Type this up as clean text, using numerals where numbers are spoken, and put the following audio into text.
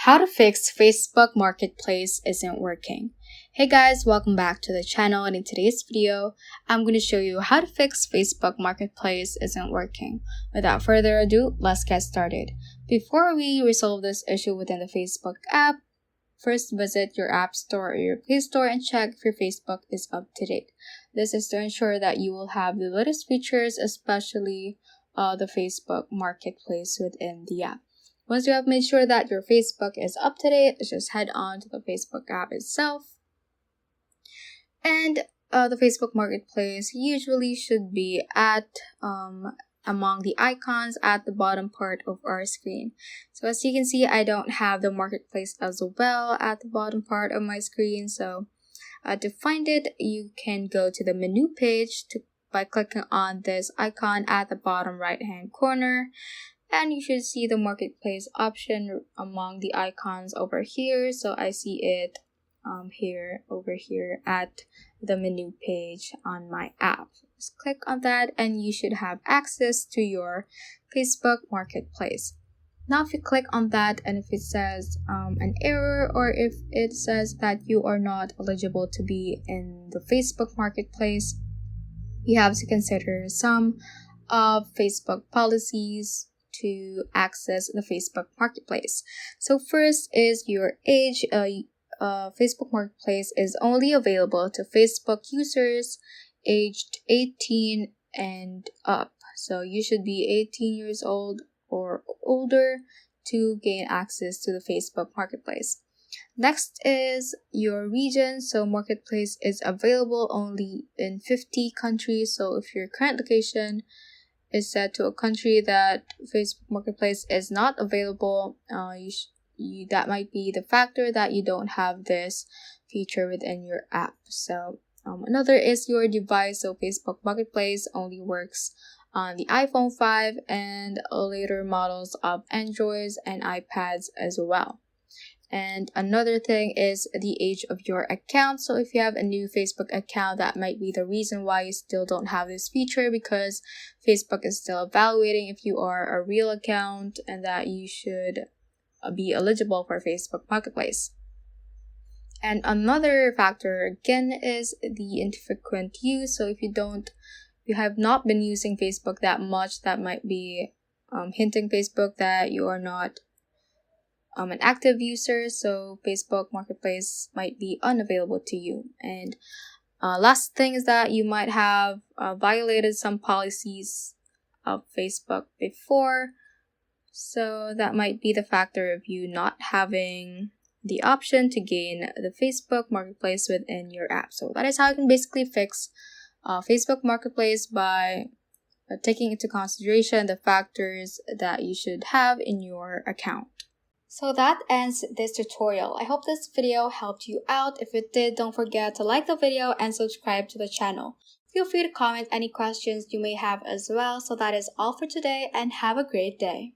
How to fix Facebook Marketplace isn't working. Hey guys, welcome back to the channel, and in today's video, I'm going to show you how to fix Facebook Marketplace isn't working. Without further ado, let's get started. Before we resolve this issue within the Facebook app, first visit your App Store or your Play Store and check if your Facebook is up to date. This is to ensure that you will have the latest features, especially the Facebook Marketplace within the app. Once you have made sure that your Facebook is up to date, just head on to the Facebook app itself. And the Facebook Marketplace usually should be at among the icons at the bottom part of our screen. So as you can see, I don't have the Marketplace as well at the bottom part of my screen. So to find it, you can go to the menu page by clicking on this icon at the bottom right hand corner. And you should see the Marketplace option among the icons over here. So I see it over here at the menu page on my app. Just click on that and you should have access to your Facebook Marketplace. Now if you click on that and if it says an error, or if it says that you are not eligible to be in the Facebook Marketplace, you have to consider some of Facebook policies to access the Facebook Marketplace. So first is your age. Facebook Marketplace is only available to Facebook users aged 18 and up. So you should be 18 years old or older to gain access to the Facebook Marketplace. Next is your region. So Marketplace is available only in 50 countries. So if your current location is set to a country that Facebook Marketplace is not available, that might be the factor that you don't have this feature within your app. So another is your device. So Facebook Marketplace only works on the iPhone 5 and later models of Androids and iPads as well. And another thing is the age of your account. So if you have a new Facebook account, that might be the reason why you still don't have this feature, because Facebook is still evaluating if you are a real account and that you should be eligible for Facebook Marketplace. And another factor again is the infrequent use. So if you have not been using Facebook that much, that might be hinting Facebook that you are not an active user, so Facebook Marketplace might be unavailable to you. And last thing is that you might have violated some policies of Facebook before, so that might be the factor of you not having the option to gain the Facebook Marketplace within your app. So that is how you can basically fix Facebook Marketplace, by taking into consideration the factors that you should have in your account. So that ends this tutorial. I hope this video helped you out. If it did, don't forget to like the video and subscribe to the channel. Feel free to comment any questions you may have as well. So that is all for today, and have a great day.